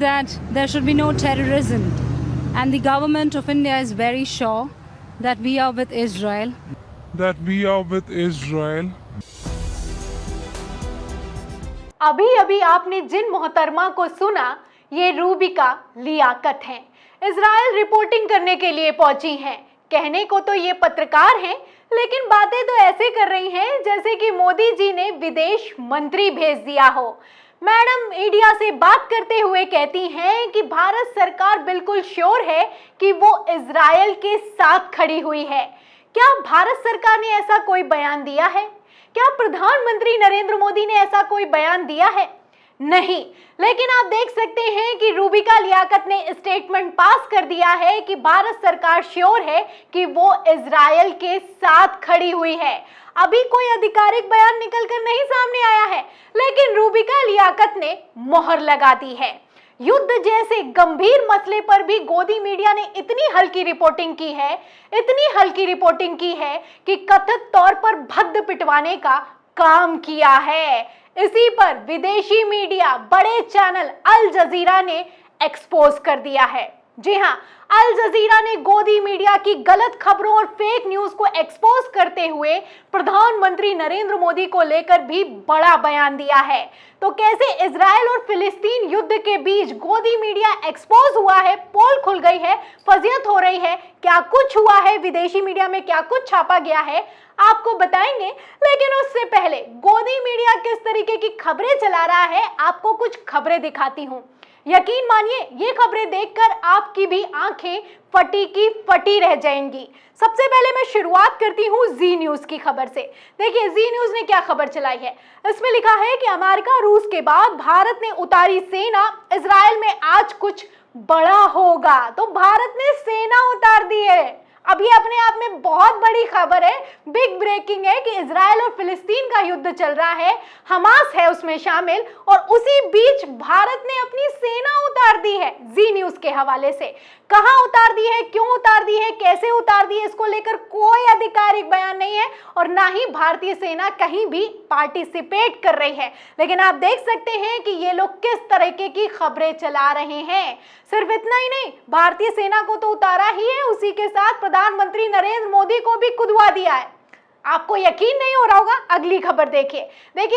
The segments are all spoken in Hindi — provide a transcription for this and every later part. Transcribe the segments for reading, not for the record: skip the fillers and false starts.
that there should be no terrorism, and the government of India is very sure that we are with Israel. अभी अभी आपने जिन मोहतरमा को सुना, ये रूबिका लियाकत हैं। इजराइल रिपोर्टिंग करने के लिए पहुंची हैं। कहने को तो ये पत्रकार हैं, लेकिन बातें तो ऐसे कर रही हैं जैसे कि मोदी जी ने विदेश मंत्री भेज दिया हो। मैडम मीडिया से बात करते हुए कहती हैं कि भारत सरकार बिल्कुल श्योर है कि वो इजराइल के साथ खड़ी हुई है। क्या भारत सरकार ने ऐसा कोई बयान दिया है? क्या प्रधानमंत्री नरेंद्र मोदी ने ऐसा कोई बयान दिया है? नहीं, लेकिन आप देख सकते हैं कि रूबिका लियाकत ने स्टेटमेंट पास कर दिया है कि भारत सरकार श्योर है कि वो इजराइल के साथ खड़ी हुई है। अभी कोई आधिकारिक बयान निकलकर नहीं सामने आया है, लेकिन रूबिका लियाकत ने मोहर लगा दी है। युद्ध जैसे गंभीर मसले पर भी गोदी मीडिया ने इतनी हल्की रिपोर्टिंग की है कि कथित तौर पर भद्द पिटवाने का काम किया है। इसी पर विदेशी मीडिया बड़े चैनल अल जजीरा ने एक्सपोज कर दिया है। जी हां, अल जजीरा ने गोदी मीडिया की गलत खबरों और फेक न्यूज को एक्सपोज करते हुए प्रधानमंत्री नरेंद्र मोदी को लेकर भी बड़ा बयान दिया है। तो कैसे इजराइल और फिलिस्तीन युद्ध के बीच गोदी मीडिया एक्सपोज हुआ है, पोल खुल गई है, फजियत हो रही है, क्या कुछ हुआ है, विदेशी मीडिया में क्या कुछ छापा गया है, आपको बताएंगे। लेकिन उससे पहले गोदी मीडिया किस तरीके की खबरें चला रहा है, आपको कुछ खबरें दिखाती हूं। यकीन मानिए, ये खबरें देखकर आपकी भी आंखें फटी की फटी रह जाएंगी। सबसे पहले मैं शुरुआत करती हूँ जी न्यूज की खबर से। देखिए जी न्यूज ने क्या खबर चलाई है। इसमें लिखा है कि अमेरिका रूस के बाद भारत ने उतारी सेना, इजराइल में आज कुछ बड़ा होगा। तो भारत ने सेना उतार दी है। अब ये अपने आप में बहुत बड़ी खबर है, बिग ब्रेकिंग है कि इजराइल और फिलिस्तीन का युद्ध चल रहा है, हमास है उसमें शामिल, और उसी बीच भारत ने अपनी सेना उतार दी है। जी न्यूज के हवाले से कहां उतार दी है, क्यों उतार दी है, कैसे उतार दी है, इसको लेकर कोई आधिकारिक बयान नहीं है और ना ही भारतीय सेना कहीं भी पार्टिसिपेट कर रही है। लेकिन आप देख सकते हैं कि ये लोग किस तरीके की खबरें चला रहे हैं। सिर्फ इतना ही नहीं, भारतीय सेना को तो उतारा ही है, उसी के साथ प्रधानमंत्री नरेंद्र मोदी को भी कुदवा दिया है। आपको यकीन नहीं हो रहा होगा, अगली खबर देखिए।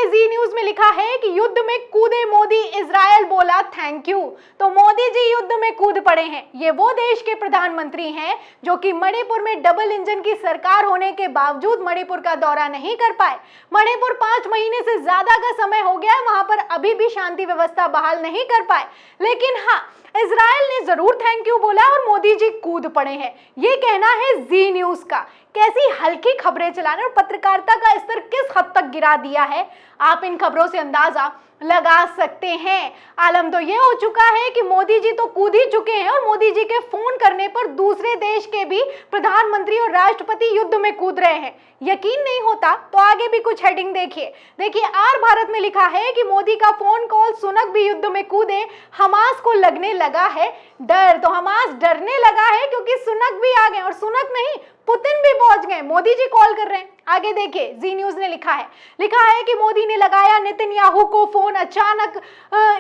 जी न्यूज में लिखा है कि युद्ध में कूदे मोदी, इजराइल बोला थैंक यू। तो मोदी जी युद्ध में कूद पड़े हैं। ये वो देश के प्रधानमंत्री हैं जो कि मणिपुर में डबल इंजन की सरकार होने के बावजूद मणिपुर का दौरा नहीं कर पाए। मणिपुर 5 महीने से ज्यादा का समय हो गया है, वहां पर अभी भी शांति व्यवस्था बहाल नहीं कर पाए। लेकिन हाँ, इजराइल ने जरूर थैंक यू बोला और मोदी जी कूद पड़े हैं। ये कहना है जी न्यूज का। कैसी हल्की खबरें चलाने और पत्रकारिता का स्तर किस हद तक गिरा दिया है, आप इन खबरों से अंदाजा लगा सकते हैं। आलम तो ये हो चुका है कि मोदी जी तो कूद ही चुके हैं और मोदी जी के फोन करने पर दूसरे देश के भी प्रधानमंत्री और राष्ट्रपति युद्ध में कूद रहे हैं। यकीन नहीं होता तो आगे भी कुछ हेडिंग देखिए आर भारत में लिखा है कि मोदी का फोन कॉल, सुनक भी युद्ध में कूदे, हमास को लगने लगा है डर। तो हमास डरने लगा है क्योंकि सुनक भी आ गए, और सुनक नहीं, पुतिन भी पहुंच गए। मोदी जी कॉल कर रहे हैं। आगे देखिए जी न्यूज ने लिखा है कि मोदी ने लगाया नेतन्याहू को फोन, अचानक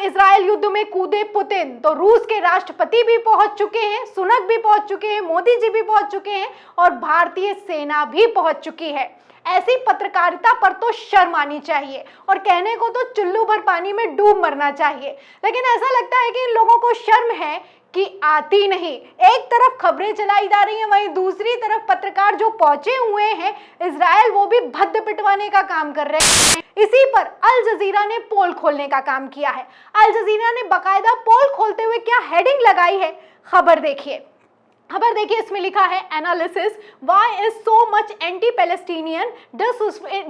इजराइल युद्ध में कूदे पुतिन। तो रूस के राष्ट्रपति भी पहुंच चुके हैं, सुनक भी पहुंच चुके हैं, मोदी जी भी पहुंच चुके हैं और भारतीय सेना भी पहुंच चुकी है। ऐसी पत्रकारिता पर तो शर्म आनी चाहिए और कहने को तो चुल्लू भर पानी में डूब मरना चाहिए। लेकिन ऐसा लगता है कि इन लोगों को शर्म है कि आती नहीं। एक तरफ खबरें चलाई जा रही हैं, वहीं दूसरी तरफ पत्रकार जो पहुंचे हुए हैं इजराइल, वो भी भद्द पिटवाने का काम कर रहे हैं। इसी पर अल जजीरा ने पोल खोलने का काम किया है। अल जजीरा ने बाकायदा पोल खोलते हुए क्या हेडिंग लगाई है, खबर देखिए। इसमें लिखा है analysis, why is so much anti Palestinian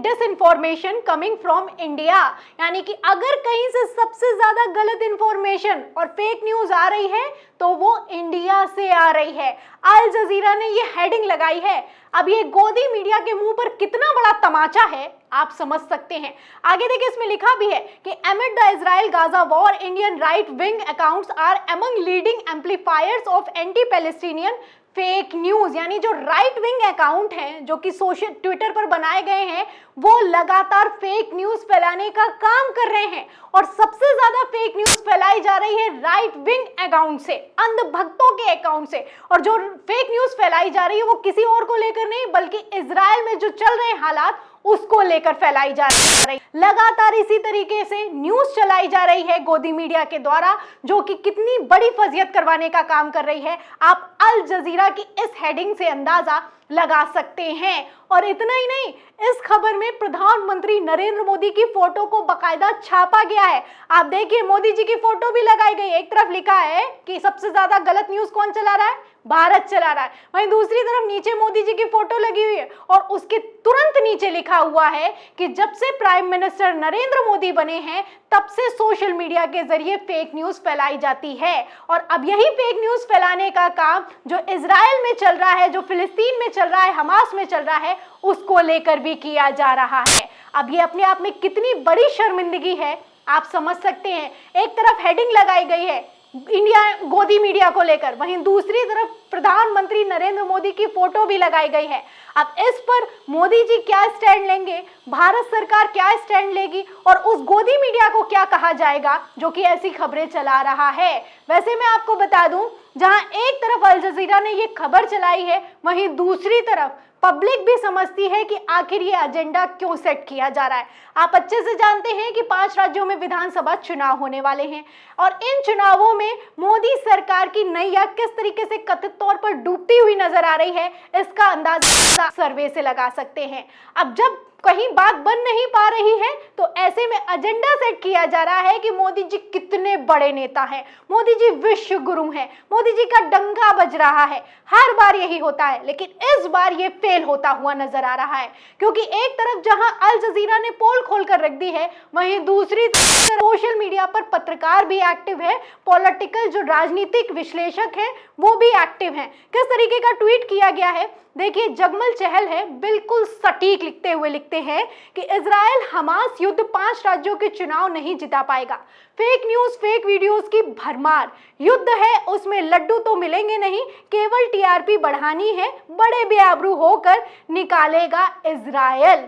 disinformation coming from India. यानी कि अगर कहीं से सबसे ज्यादा गलत इंफॉर्मेशन और फेक न्यूज आ रही है तो वो इंडिया से आ रही है। अल जजीरा ने ये हेडिंग लगाई है। अब ये गोदी मीडिया के मुंह पर कितना बड़ा तमाचा है आप समझ सकते हैं। आगे देखिए, इसमें लिखा भी है कि amid the Israel Gaza war, Indian right wing accounts are among leading amplifiers of anti-Palestinian fake news यानी जो राइट विंग अकाउंट हैं जो कि सोशल ट्विटर पर बनाए गए हैं वो लगातार फेक न्यूज फैलाने का काम कर रहे हैं। और सबसे ज्यादा फेक न्यूज फैलाई जा रही है राइट विंग अकाउंट से, अंधभक्तों के अकाउंट से। और जो फेक न्यूज फैलाई जा रही है वो किसी और को लेकर नहीं बल्कि इजराइल में जो चल रहे हालात उसको लेकर फैलाई जा रही। लगातार इसी तरीके से न्यूज चलाई जा रही है गोदी मीडिया के द्वारा, जो कि कितनी बड़ी फजियत करवाने का काम कर रही है आप अल जजीरा की इस हेडिंग से अंदाजा लगा सकते हैं। और इतना ही नहीं, इस खबर में प्रधानमंत्री नरेंद्र मोदी की फोटो को बकायदा छापा गया है। आप देखिए मोदी जी की फोटो भी लगाई गई है। एक तरफ लिखा है कि सबसे ज्यादा गलत न्यूज कौन चला रहा है, भारत चला रहा है, वहीं दूसरी तरफ नीचे मोदी जी की फोटो लगी हुई है और उसके तुरंत नीचे लिखा हुआ है कि जब से प्राइम मिनिस्टर नरेंद्र मोदी बने हैं तब से सोशल मीडिया के जरिए फेक न्यूज फैलाई जाती है। और अब यही फेक न्यूज फैलाने का काम जो इजराइल में चल रहा है, जो फिलिस्तीन में चल रहा है, हमास में चल रहा है, उसको लेकर भी किया जा रहा है। अब ये अपने आप में कितनी बड़ी शर्मिंदगी है आप समझ सकते हैं। एक तरफ हेडिंग लगाई गई है इंडिया गोदी मीडिया को लेकर, वहीं दूसरी तरफ प्रधानमंत्री नरेंद्र मोदी की फोटो भी लगाई गई है। अब इस पर मोदी जी क्या स्टैंड लेंगे, भारत सरकार क्या स्टैंड लेगी और उस गोदी मीडिया को क्या कहा जाएगा जो कि ऐसी खबरें चला रहा है। वैसे मैं आपको बता दूं, जहां एक तरफ अल जजीरा ने ये खबर चलाई है वहीं दूसरी तरफ पब्लिक भी समझती है कि आखिर ये एजेंडा क्यों सेट किया जा रहा है। आप अच्छे से जानते हैं कि 5 राज्यों में विधानसभा चुनाव होने वाले हैं और इन चुनावों में मोदी सरकार की नैया किस तरीके से कथित तौर पर डूबती हुई नजर आ रही है इसका अंदाजा सर्वे से लगा सकते हैं। अब जब कहीं बात बन नहीं पा रही है तो ऐसे में एजेंडा सेट किया जा रहा है कि मोदी जी कितने बड़े नेता हैं, मोदी जी विश्व गुरु हैं, मोदी जी का डंका बज रहा है। हर बार यही होता है लेकिन इस बार ये फेल होता हुआ नजर आ रहा है, क्योंकि एक तरफ जहां अल जजीरा ने पोल खोलकर रख दी है वहीं दूसरी तरफ सोशल मीडिया पर पत्रकार भी एक्टिव है, पॉलिटिकल जो राजनीतिक विश्लेषक हैं वो भी एक्टिव हैं। किस तरीके का ट्वीट किया गया है देखिए, जगमल चहल है बिल्कुल सटीक लिखते हुए लिखते हैं कि इजराइल हमास युद्ध 5 राज्यों के चुनाव नहीं जिता पाएगा। फेक न्यूज फेक वीडियोस की भरमार, युद्ध है उसमें लड्डू तो मिलेंगे नहीं, केवल टीआरपी बढ़ानी है, बड़े बेआबरू होकर निकालेगा इजराइल।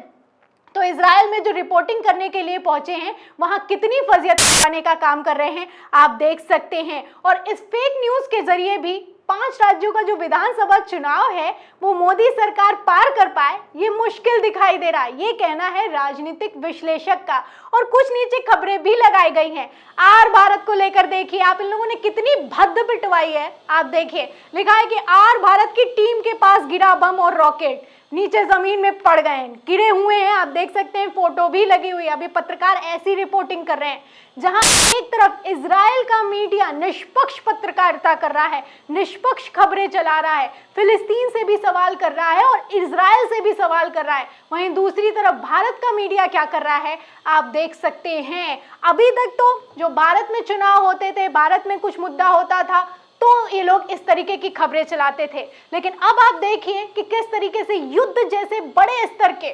तो इजराइल में जो रिपोर्टिंग करने के लिए पहुंचे हैं वहां कितनी फजियत करने का काम कर रहे हैं आप देख सकते हैं। और इस फेक न्यूज के जरिए भी 5 राज्यों का जो विधानसभा चुनाव है वो मोदी सरकार पार कर पाए ये मुश्किल दिखाई दे रहा है, ये कहना है राजनीतिक विश्लेषक का। और कुछ नीचे खबरें भी लगाई गई हैं आर भारत को लेकर। देखिए आप इन लोगों ने कितनी भद्द पिटवाई है। आप देखिए लिखा है कि आर भारत की टीम के पास गिरा बम और रॉकेट, नीचे जमीन में पड़ गए, गिरे हुए हैं। आप देख सकते हैं फोटो भी लगी हुई है। अभी पत्रकार ऐसी रिपोर्टिंग कर रहे हैं जहां एक तरफ इजराइल का मीडिया निष्पक्ष पत्रकारिता कर रहा है, निष्पक्ष खबरें चला रहा है, फिलिस्तीन से भी सवाल कर रहा है और इजराइल से भी सवाल कर रहा है, वहीं दूसरी तरफ भारत का मीडिया क्या कर रहा है आप देख सकते हैं। अभी तक तो जो भारत में चुनाव होते थे, भारत में कुछ मुद्दा होता था तो ये लोग इस तरीके की खबरें चलाते थे, लेकिन अब आप देखिए कि किस तरीके से युद्ध जैसे बड़े स्तर के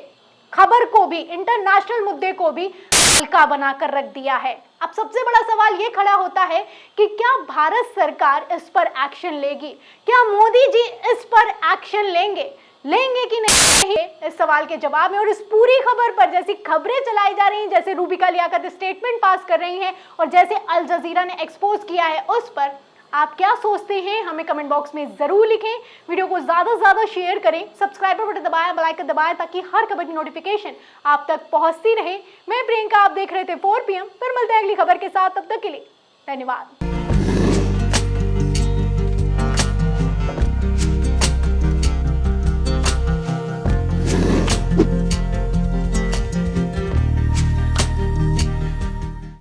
खबर को भी, इंटरनेशनल मुद्दे को भी हल्का बनाकर रख दिया है। अब सबसे बड़ा सवाल ये खड़ा होता है कि क्या भारत सरकार इस पर एक्शन लेगी, क्या मोदी जी इस पर एक्शन लेंगे कि नहीं, इस सवाल के जवाब में। और इस पूरी खबर पर जैसी खबरें चलाई जा रही हैं, जैसे रूबिका लियाकत स्टेटमेंट पास कर रही हैं और जैसे अल जजीरा ने एक्सपोज किया है, उस पर आप क्या सोचते हैं हमें कमेंट बॉक्स में जरूर लिखें। वीडियो को ज्यादा से ज्यादा शेयर करें, सब्सक्राइब बटन दबाएं, बेल आइकन दबाएं ताकि हर खबर की नोटिफिकेशन आप तक पहुंचती रहे। मैं प्रियंका, आप देख रहे थे 4 PM। फिर मिलते हैं अगली खबर के साथ, तब तक के लिए धन्यवाद।